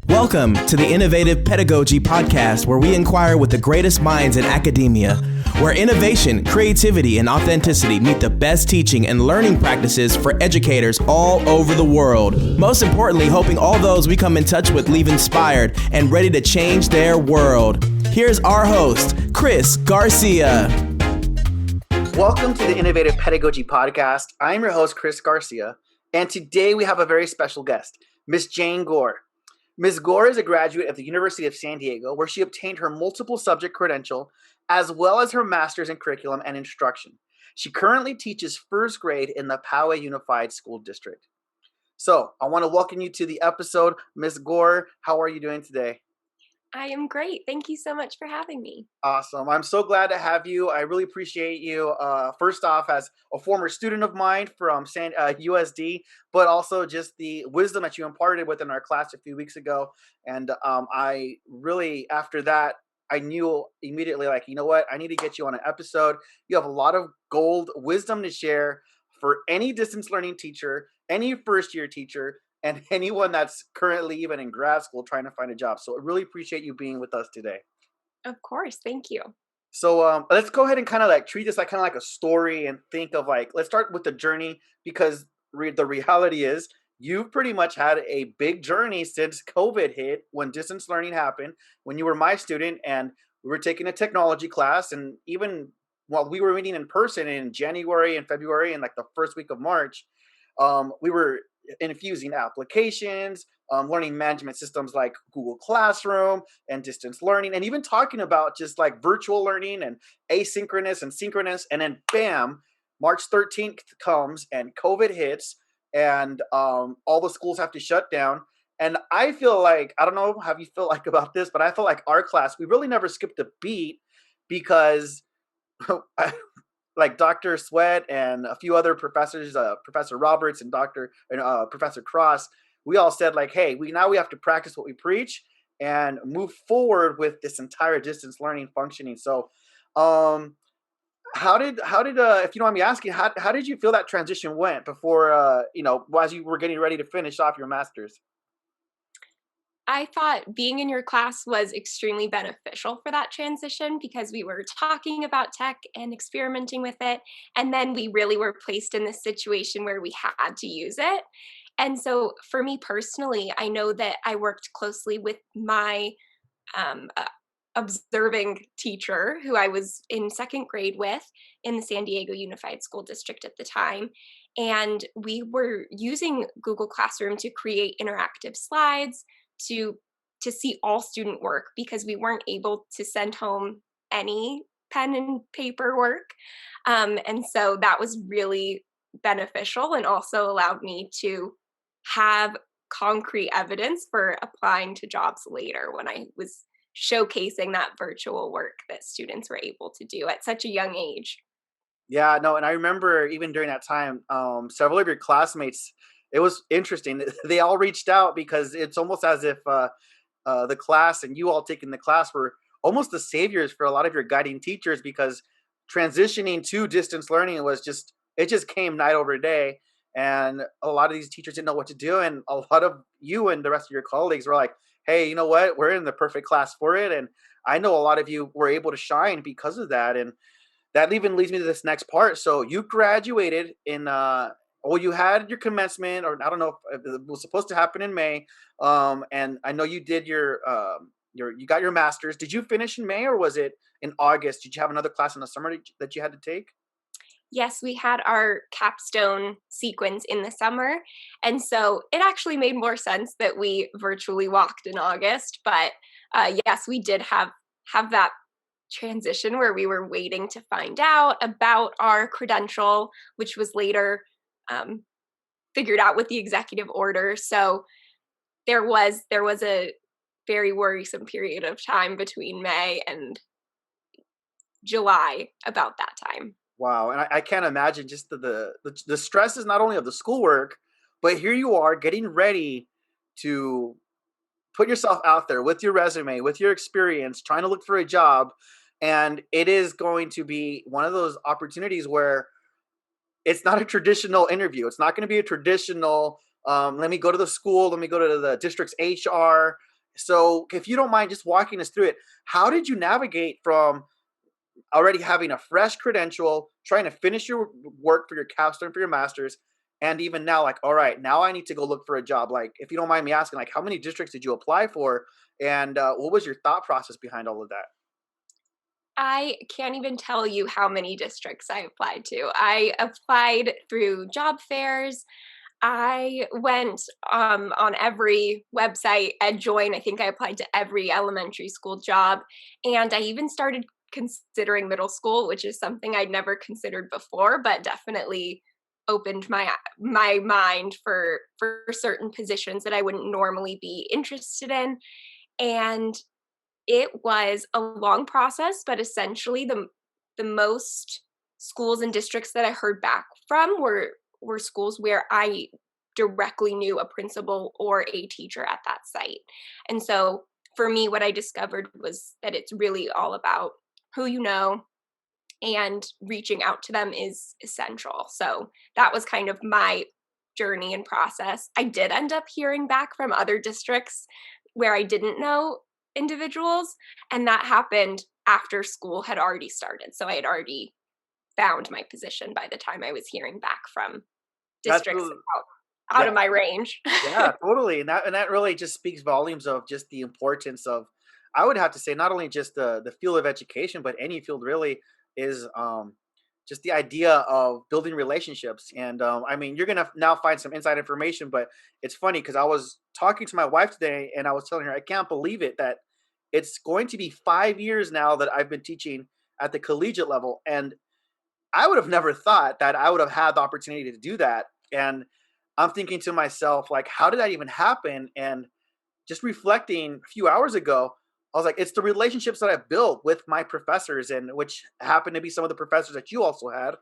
Welcome to the Innovative Pedagogy Podcast, where we inquire with the greatest minds in academia, where innovation, creativity, and authenticity meet the best teaching and learning practices for educators all over the world. Most importantly, hoping all those we come in touch with leave inspired and ready to change their world. Here's our host, Chris Garcia. Welcome to the Innovative Pedagogy Podcast. I'm your host, Chris Garcia, and today we have a very special guest, Miss Jane Gore. Ms. Gore is a graduate of the University of San Diego, where she obtained her multiple subject credential, as well as her master's in curriculum and instruction. She currently teaches first grade in the Poway Unified School District. So I want to welcome you to the episode. Ms. Gore, how are you doing today? I am great. Thank you so much for having me. Awesome. I'm so glad to have you. I really appreciate you. First off, as a former student of mine from USD, but also just the wisdom that you imparted within our class a few weeks ago. And I really, after that, I knew immediately, like, you know what? I need to get you on an episode. You have a lot of gold wisdom to share for any distance learning teacher, any first year teacher, and anyone that's currently even in grad school trying to find a job. So I really appreciate you being with us today. Of course. Thank you. So let's go ahead and kind of like treat this like kind of like a story and think of like, let's start with the journey, because the reality is you've pretty much had a big journey since COVID hit, when distance learning happened, when you were my student and we were taking a technology class. And even while we were meeting in person in January and February and like the first week of March, we were infusing applications, learning management systems like Google Classroom and distance learning, and even talking about just like virtual learning and asynchronous and synchronous. And then bam, March 13th comes and COVID hits, and all the schools have to shut down. And I feel like, I don't know how you feel like about this, but I feel like our class, we really never skipped a beat, because like Dr. Sweat and a few other professors, Professor Roberts and Professor Cross, we all said like, hey, we have to practice what we preach and move forward with this entire distance learning functioning. So how did if you don't mind me asking, how did you feel that transition went before, as you were getting ready to finish off your master's? I thought being in your class was extremely beneficial for that transition, because we were talking about tech and experimenting with it. And then we really were placed in this situation where we had to use it. And so for me personally, I know that I worked closely with my observing teacher, who I was in second grade with in the San Diego Unified School District at the time. And we were using Google Classroom to create interactive slides, to see all student work, because we weren't able to send home any pen and paper work. And so that was really beneficial, and also allowed me to have concrete evidence for applying to jobs later, when I was showcasing that virtual work that students were able to do at such a young age. Yeah, no, and I remember even during that time, several of your classmates, it was interesting. They all reached out, because it's almost as if the class and you all taking the class were almost the saviors for a lot of your guiding teachers, because transitioning to distance learning it just came night over day. And a lot of these teachers didn't know what to do. And a lot of you and the rest of your colleagues were like, hey, you know what? We're in the perfect class for it. And I know a lot of you were able to shine because of that. And that even leads me to this next part. So you graduated in you had your commencement, or I don't know if it was supposed to happen in May. And I know you did you got your master's. Did you finish in May, or was it in August? Did you have another class in the summer that you had to take? Yes, we had our capstone sequence in the summer. And so it actually made more sense that we virtually walked in August. But yes, we did have that transition where we were waiting to find out about our credential, which was later figured out with the executive order. So there was a very worrisome period of time between May and July about that time. Wow. And I can't imagine just the stress is not only of the schoolwork, but here you are getting ready to put yourself out there with your resume, with your experience, trying to look for a job. And it is going to be one of those opportunities where it's not a traditional interview. It's not going to be a traditional, let me go to the school, let me go to the district's HR So if you don't mind just walking us through it, how did you navigate from already having a fresh credential, trying to finish your work for your capstone for your master's, and even now, like, all right, now I need to go look for a job. Like, if you don't mind me asking, like, how many districts did you apply for, and what was your thought process behind all of that? I can't even tell you how many districts I applied to. I applied through job fairs. I went on every website at Join. I think I applied to every elementary school job. And I even started considering middle school, which is something I'd never considered before, but definitely opened my mind for certain positions that I wouldn't normally be interested in. And it was a long process, but essentially the most schools and districts that I heard back from were schools where I directly knew a principal or a teacher at that site. And so for me, what I discovered was that it's really all about who you know, and reaching out to them is essential. So that was kind of my journey and process. I did end up hearing back from other districts where I didn't know individuals, and that happened after school had already started. So I had already found my position by the time I was hearing back from That's districts really, out yeah, of my range. yeah, totally, and that really just speaks volumes of just the importance of, I would have to say, not only just the field of education, but any field really is just the idea of building relationships. And I mean, you're gonna now find some inside information, but it's funny because I was talking to my wife today, and I was telling her I can't believe it that it's going to be 5 years now that I've been teaching at the collegiate level, and I would have never thought that I would have had the opportunity to do that. And I'm thinking to myself, like, how did that even happen? And just reflecting a few hours ago, I was like, it's the relationships that I've built with my professors, and which happen to be some of the professors that you also had.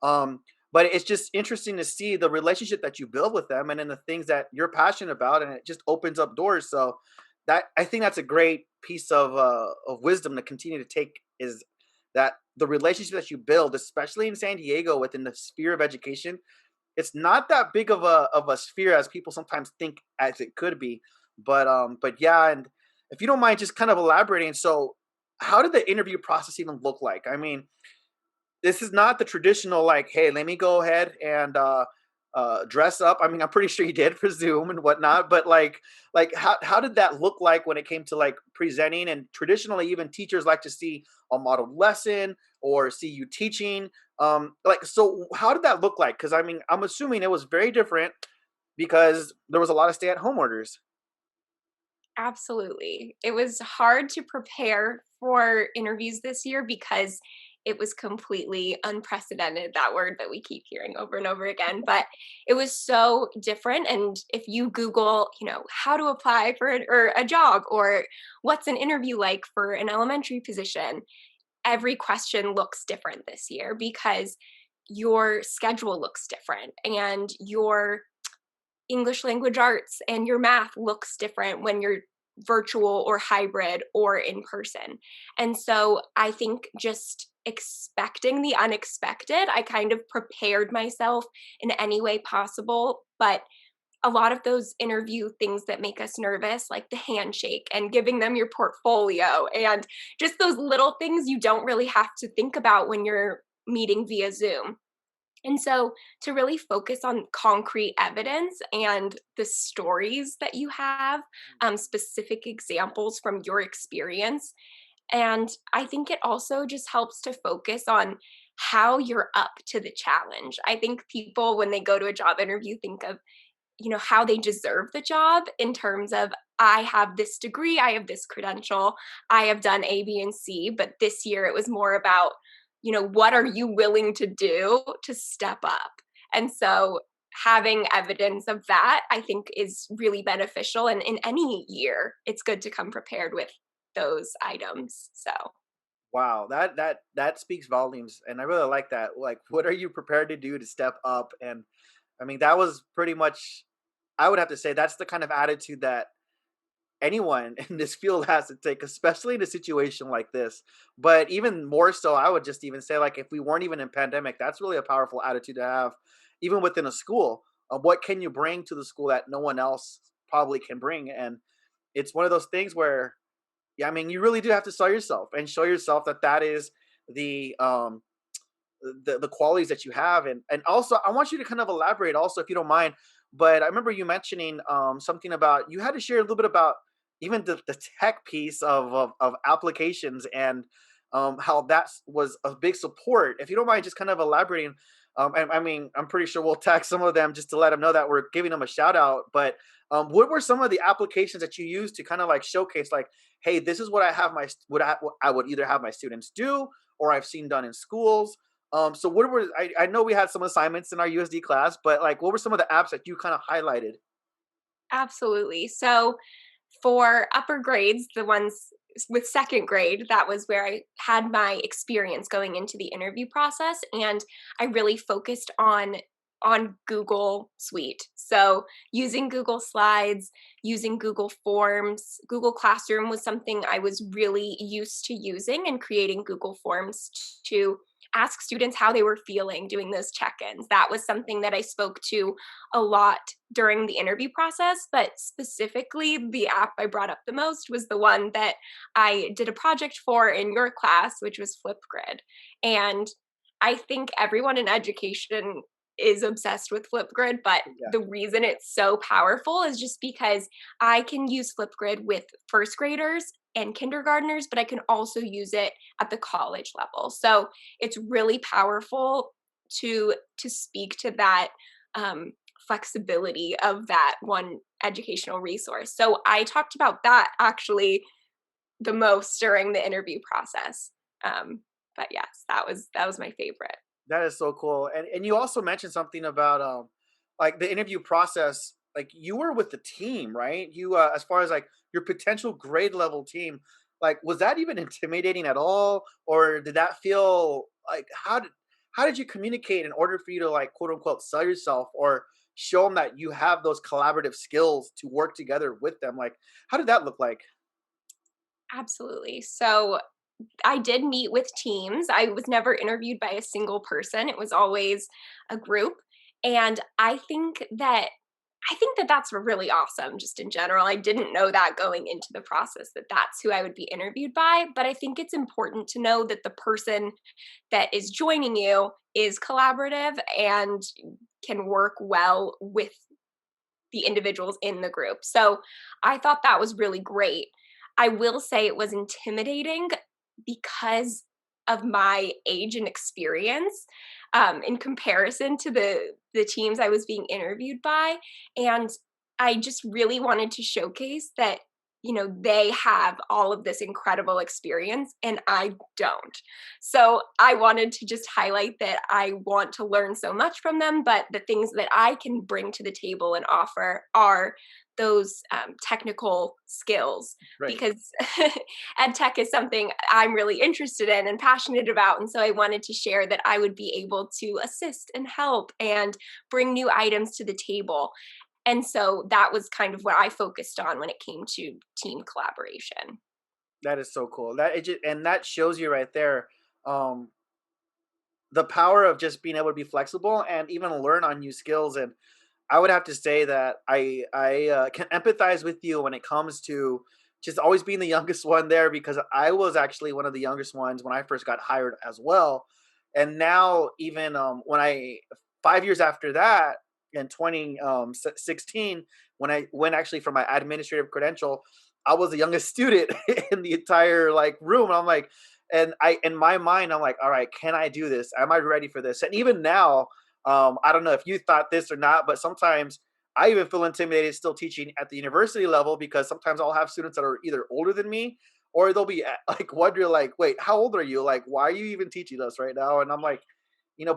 Um, but it's just interesting to see the relationship that you build with them, and then the things that you're passionate about, and it just opens up doors. So that, I think that's a great piece of wisdom to continue to take, is that the relationship that you build, especially in San Diego within the sphere of education, it's not that big of a sphere as people sometimes think as it could be. But yeah, and if you don't mind just kind of elaborating, so how did the interview process even look like? I mean, this is not the traditional, like, hey, let me go ahead and dress up. I mean, I'm pretty sure you did for Zoom and whatnot, but like how did that look like when it came to like presenting? And traditionally, even teachers like to see a modeled lesson or see you teaching. Like, so how did that look like? Because I mean, I'm assuming it was very different because there was a lot of stay-at-home orders. Absolutely. It was hard to prepare for interviews this year because it was completely unprecedented, that word that we keep hearing over and over again. But it was so different. And if you Google, how to apply for or a job, or what's an interview like for an elementary position, every question looks different this year because your schedule looks different, and your English language arts and your math looks different when you're virtual or hybrid or in person. And so I think just expecting the unexpected, I kind of prepared myself in any way possible. But a lot of those interview things that make us nervous, like the handshake and giving them your portfolio, and just those little things you don't really have to think about when you're meeting via Zoom. And so to really focus on concrete evidence and the stories that you have, specific examples from your experience. And I think it also just helps to focus on how you're up to the challenge. I think people, when they go to a job interview, think of, how they deserve the job in terms of, I have this degree, I have this credential, I have done A, B, and C. But this year it was more about, what are you willing to do to step up? And so having evidence of that, I think, is really beneficial. And in any year, it's good to come prepared with those items. So Wow, that speaks volumes, and I really like that. Like, what are you prepared to do to step up? And I mean, that was pretty much, I would have to say, that's the kind of attitude that anyone in this field has to take, especially in a situation like this. But even more so, I would just even say, like, if we weren't even in pandemic, that's really a powerful attitude to have, even within a school. What can you bring to the school that no one else probably can bring? And it's one of those things where, yeah, I mean, you really do have to sell yourself and show yourself that that is the um the qualities that you have. And also I want you to kind of elaborate also, if you don't mind. But I remember you mentioning something about, you had to share a little bit about even the tech piece of applications, and how that was a big support. If you don't mind just kind of elaborating. And I mean, I'm pretty sure we'll tag some of them just to let them know that we're giving them a shout out. But what were some of the applications that you used to kind of like showcase, like, hey, this is what I have what I would either have my students do, or I've seen done in schools. So what were, I know we had some assignments in our USD class, but like what were some of the apps that you kind of highlighted? Absolutely. So for upper grades, the ones with second grade, that was where I had my experience going into the interview process, and I really focused on Google Suite. So using Google Slides, using Google Forms, Google Classroom was something I was really used to using, and creating Google Forms to ask students how they were feeling doing those check-ins. That was something that I spoke to a lot during the interview process, but specifically the app I brought up the most was the one that I did a project for in your class, which was Flipgrid. And I think everyone in education is obsessed with Flipgrid, but Yeah. the reason it's so powerful is just because I can use Flipgrid with first graders and kindergartners, but I can also use it at the college level. So it's really powerful to speak to that um, flexibility of that one educational resource. So I talked about that actually the most during the interview process. But yes, that was my favorite. That is so cool. And you also mentioned something about like the interview process. Like you were with the team, right? You as far as like your potential grade level team, like was that even intimidating at all, or did that feel like, how did you communicate in order for you to like quote unquote sell yourself, or show them that you have those collaborative skills to work together with them? Like how did that look like? Absolutely. So I did meet with teams. I was never interviewed by a single person. It was always a group. And I think that that's really awesome just in general. I didn't know that going into the process that that's who I would be interviewed by, but I think it's important to know that the person that is joining you is collaborative and can work well with the individuals in the group. So I thought that was really great. I will say it was intimidating because of my age and experience in comparison to the teams I was being interviewed by, and I just really wanted to showcase that they have all of this incredible experience and I don't. So I wanted to just highlight that I want to learn so much from them, but the things that I can bring to the table and offer are those technical skills, Right. because ed tech is something I'm really interested in and passionate about. And so I wanted to share that I would be able to assist and help and bring new items to the table. And so that was kind of what I focused on when it came to team collaboration. That is so cool. That it just, and that shows you right there. Um, the power of just being able to be flexible and even learn on new skills. And I would have to say that I can empathize with you when it comes to just always being the youngest one there, because I was actually one of the youngest ones when I first got hired as well. And now even when I 5 years after that, in 2016, when I went actually for my administrative credential, I was the youngest student in the entire like room. And I'm like, and I in my mind, I'm like, all right, can I do this? Am I ready for this? And even now, I don't know if you thought this or not, but sometimes I even feel intimidated still teaching at the university level, because sometimes I'll have students that are either older than me, or they'll be like wondering like, wait, how old are you? Like, why are you even teaching us right now? And I'm like,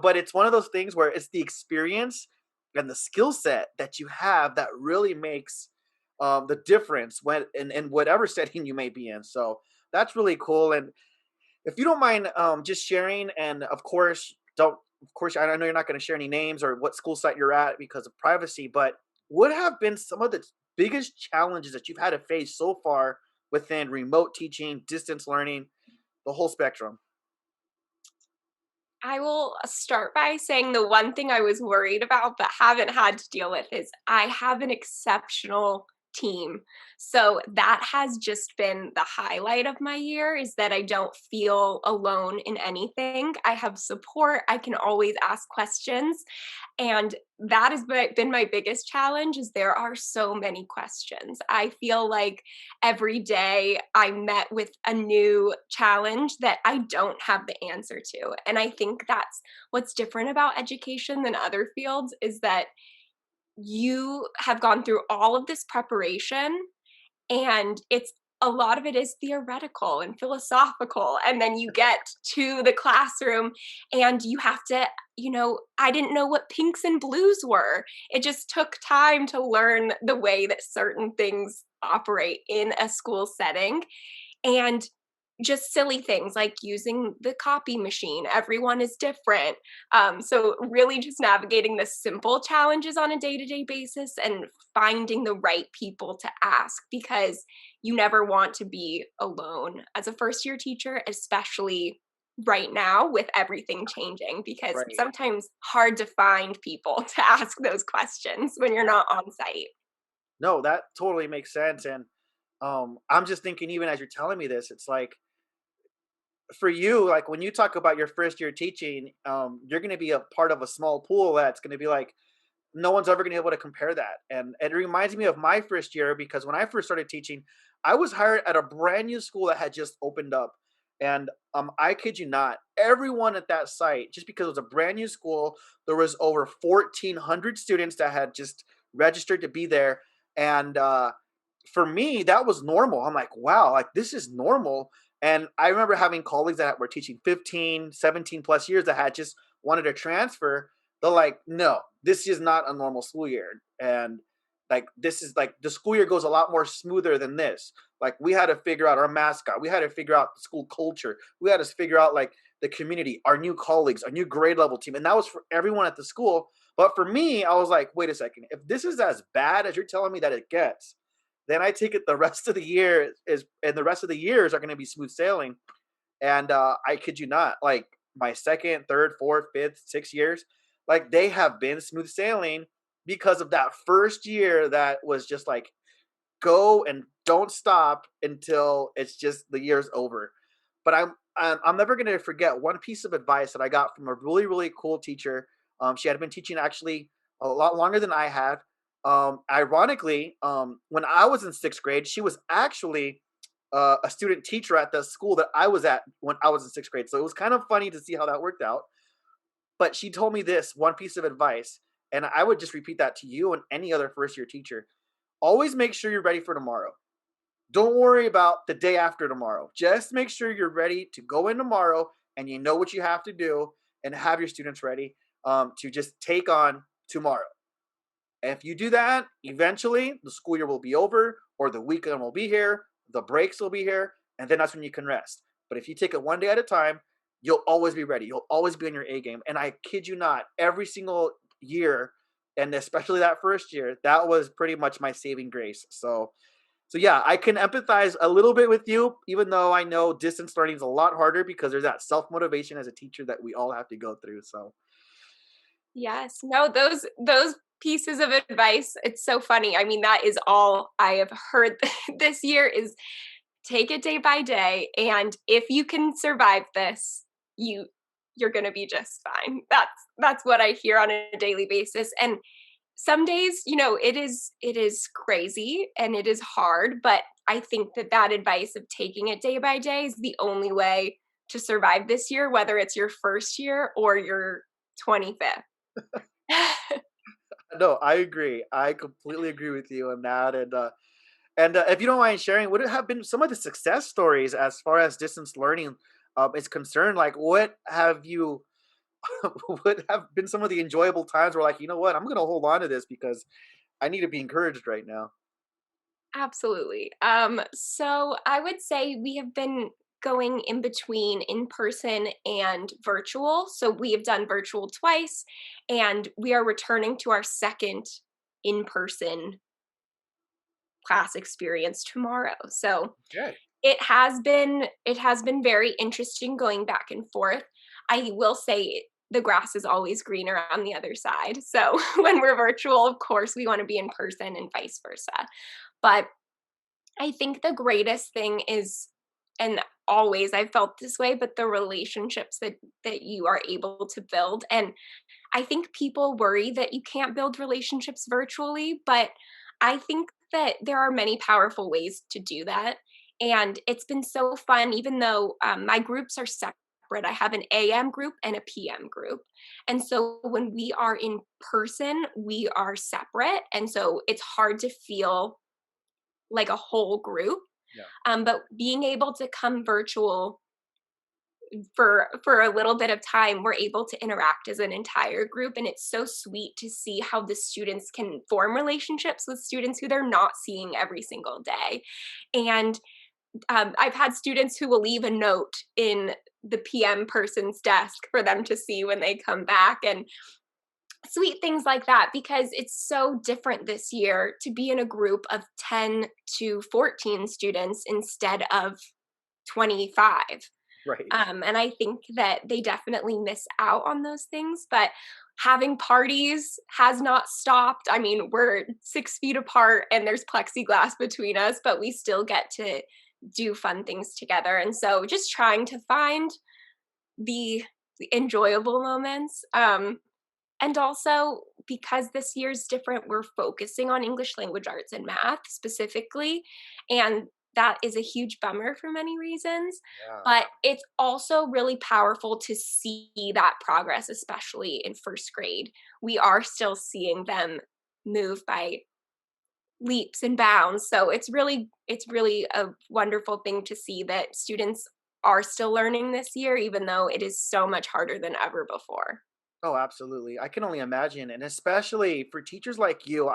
but it's one of those things where it's the experience and the skill set that you have that really makes the difference when in whatever setting you may be in. So that's really cool. And if you don't mind, just sharing, and of course, I know you're not going to share any names or what school site you're at because of privacy, but what have been some of the biggest challenges that you've had to face so far within remote teaching, distance learning, the whole spectrum? I will start by saying the one thing I was worried about but haven't had to deal with is I have an exceptional team. So that has just been the highlight of my year, is that I don't feel alone in anything. I have support. I can always ask questions. And that has been my biggest challenge, is there are so many questions. I feel like every day I met with a new challenge that I don't have the answer to. And I think that's what's different about education than other fields, is that you have gone through all of this preparation, and it's a lot of it is theoretical and philosophical, and then you get to the classroom and you have to, I didn't know what pinks and blues were. It just took time to learn the way that certain things operate in a school setting, and just silly things like using the copy machine. Everyone is different. So really just navigating the simple challenges on a day-to-day basis and finding the right people to ask, because you never want to be alone as a first-year teacher, especially right now with everything changing, because it's Right. sometimes hard to find people to ask those questions when you're not on site. No, that totally makes sense. And I'm just thinking, even as you're telling me this, it's like for you, like when you talk about your first year teaching, you're going to be a part of a small pool that's going to be like, no one's ever going to be able to compare that. And it reminds me of my first year, because when I first started teaching, I was hired at a brand new school that had just opened up. And I kid you not, everyone at that site, just because it was a brand new school, there was over 1,400 students that had just registered to be there. And for me, that was normal. I'm like, wow, like this is normal. And I remember having colleagues that were teaching 15, 17 plus years that had just wanted to transfer. They're like, no, this is not a normal school year. And like, this is like the school year goes a lot more smoother than this. Like, we had to figure out our mascot. We had to figure out the school culture. We had to figure out like the community, our new colleagues, our new grade level team. And that was for everyone at the school. But for me, I was like, wait a second. If this is as bad as you're telling me that it gets, then I take it the rest of the year is, and the rest of the years are going to be smooth sailing. And I kid you not, like my second, third, fourth, fifth, 6 years, like they have been smooth sailing because of that first year that was just like go and don't stop until it's just the year's over. But I'm never going to forget one piece of advice that I got from a really really cool teacher. She had been teaching actually a lot longer than I had. Ironically, when I was in sixth grade, she was actually a student teacher at the school that I was at when I was in sixth grade. So it was kind of funny to see how that worked out. But she told me this one piece of advice, and I would just repeat that to you and any other first year teacher. Always make sure you're ready for tomorrow. Don't worry about the day after tomorrow. Just make sure you're ready to go in tomorrow and you know what you have to do, and have your students ready to just take on tomorrow. If you do that, eventually the school year will be over, or the weekend will be here, the breaks will be here, and then that's when you can rest. But if you take it one day at a time, you'll always be ready. You'll always be in your A game. And I kid you not, every single year, and especially that first year, that was pretty much my saving grace. So yeah, I can empathize a little bit with you, even though I know distance learning is a lot harder because there's that self motivation as a teacher that we all have to go through. So Yes. No, those pieces of advice, it's so funny. I mean, that is all I have heard this year, is take it day by day, and if you can survive this, you're going to be just fine. That's what I hear on a daily basis. And some days, it is crazy and it is hard, but I think that advice of taking it day by day is the only way to survive this year, whether it's your first year or your 25th. no, I agree. I completely agree with you on that. And if you don't mind sharing, what have been some of the success stories as far as distance learning is concerned? Like, what have you, what have been some of the enjoyable times where, like, you know what, I'm going to hold on to this because I need to be encouraged right now. Absolutely. So I would say we have been going in between in person and virtual. So we have done virtual twice, and we are returning to our second in person class experience tomorrow. So Okay. it has been very interesting going back and forth. I will say the grass is always greener on the other side. So when we're virtual, of course, we want to be in person and vice versa. But I think the greatest thing is, and always I've felt this way, but the relationships that you are able to build. And I think people worry that you can't build relationships virtually, but I think that there are many powerful ways to do that. And it's been so fun, even though my groups are separate. I have an AM group and a PM group. And so when we are in person, we are separate. And so it's hard to feel like a whole group. Yeah. But being able to come virtual for a little bit of time, we're able to interact as an entire group, and it's so sweet to see how the students can form relationships with students who they're not seeing every single day. And I've had students who will leave a note in the PM person's desk for them to see when they come back, and sweet things like that, because it's so different this year to be in a group of 10 to 14 students instead of 25. Right. And I think that they definitely miss out on those things, but having parties has not stopped. I mean, we're 6 feet apart and there's plexiglass between us, but we still get to do fun things together. And so just trying to find the enjoyable moments. And also, because this year's different, we're focusing on English language arts and math specifically. And that is a huge bummer for many reasons. Yeah. But it's also really powerful to see that progress, especially in first grade. We are still seeing them move by leaps and bounds. So it's really a wonderful thing to see that students are still learning this year, even though it is so much harder than ever before. Oh, absolutely. I can only imagine, and especially for teachers like you,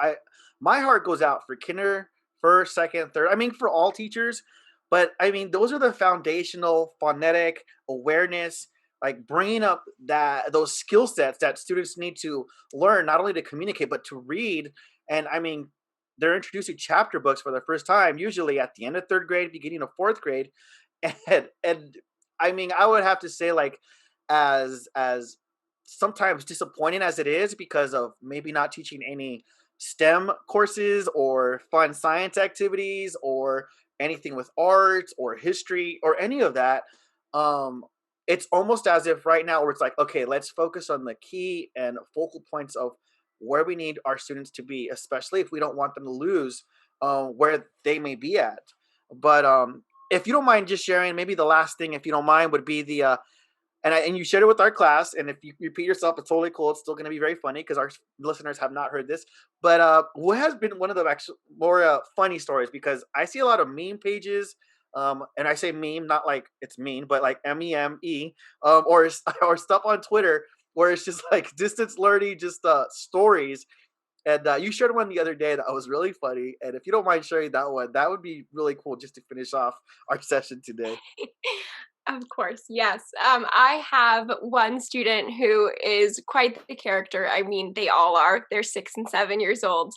my heart goes out for kinder, first, second, third. I mean, for all teachers, but I mean, those are the foundational phonetic awareness, like bringing up that those skill sets that students need to learn, not only to communicate but to read. And I mean, they're introducing chapter books for the first time, usually at the end of third grade, beginning of fourth grade, and I mean, I would have to say, like, as sometimes disappointing as it is because of maybe not teaching any STEM courses or fun science activities or anything with art or history or any of that. um it's almost as if right now where it's like, okay, let's focus on the key and focal points of where we need our students to be, especially if we don't want them to lose where they may be at. But if you don't mind just sharing, maybe the last thing, if you don't mind, would be the and you shared it with our class. And if you repeat yourself, it's totally cool. It's still going to be very funny because our listeners have not heard this. But what has been one of the actual more funny stories? Because I see a lot of meme pages, and I say meme not like it's mean, but like meme, or or stuff on Twitter where it's just like distance learning, just stories. And you shared one the other day that was really funny. And if you don't mind sharing that one, that would be really cool just to finish off our session today. Of course, yes. I have one student who is quite the character. I mean, they all are. They're 6 and 7 years old,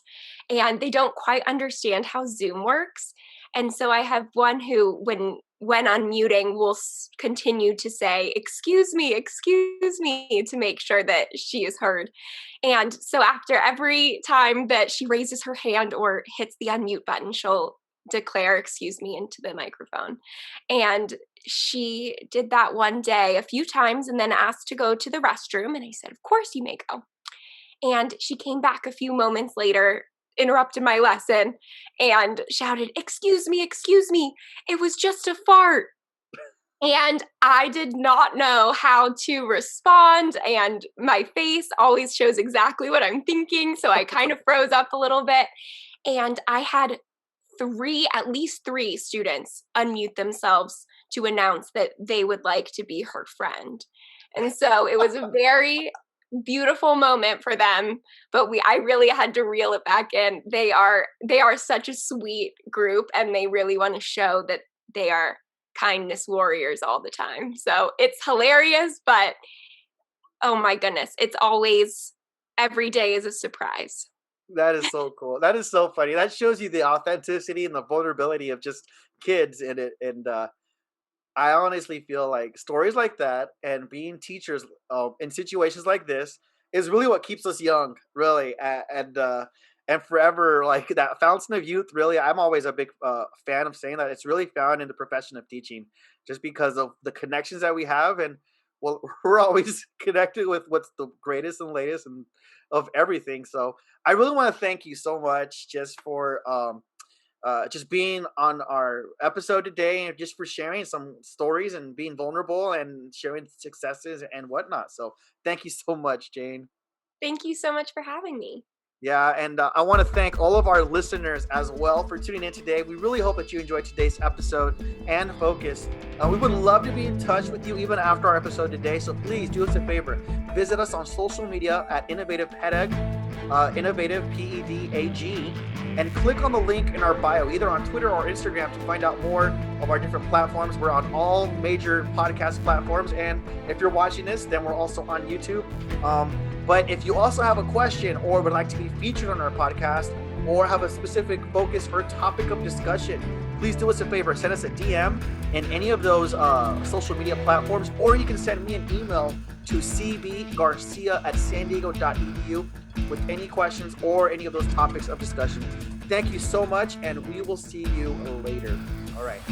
and they don't quite understand how Zoom works. And so I have one who, when unmuting, will continue to say, excuse me," to make sure that she is heard. And so after every time that she raises her hand or hits the unmute button, she'll declare "excuse me" into the microphone. And she did that one day a few times and then asked to go to the restroom. And I said, "Of course you may go." And she came back a few moments later, interrupted my lesson, and shouted, excuse me, it was just a fart." And I did not know how to respond. And my face always shows exactly what I'm thinking. So I kind of froze up a little bit. And I had at least three students unmute themselves to announce that they would like to be her friend. And so it was a very beautiful moment for them, but I really had to reel it back in. They are such a sweet group, and they really want to show that they are kindness warriors all the time. So it's hilarious, but oh my goodness, it's always, every day is a surprise. That is so cool. That is so funny. That shows you the authenticity and the vulnerability of just kids in it. And I honestly feel like stories like that and being teachers in situations like this is really what keeps us young, really. And and forever, like that fountain of youth. Really, I'm always a big fan of saying that it's really found in the profession of teaching, just because of the connections that we have, and well, we're always connected with what's the greatest and latest and of everything. So I really want to thank you so much just for just being on our episode today, and just for sharing some stories and being vulnerable and sharing successes and whatnot. So thank you so much, Jane. Thank you so much for having me. Yeah, and I want to thank all of our listeners as well for tuning in today. We really hope that you enjoyed today's episode and focus. We would love to be in touch with you even after our episode today. So please do us a favor. Visit us on social media at Innovative Pedag, Innovative PEDAG, and click on the link in our bio, either on Twitter or Instagram, to find out more of our different platforms. We're on all major podcast platforms. And if you're watching this, then we're also on YouTube. But if you also have a question or would like to be featured on our podcast, or have a specific focus or topic of discussion, please do us a favor. Send us a DM in any of those social media platforms, or you can send me an email to cbgarcia@sandiego.edu with any questions or any of those topics of discussion. Thank you so much, and we will see you later. All right.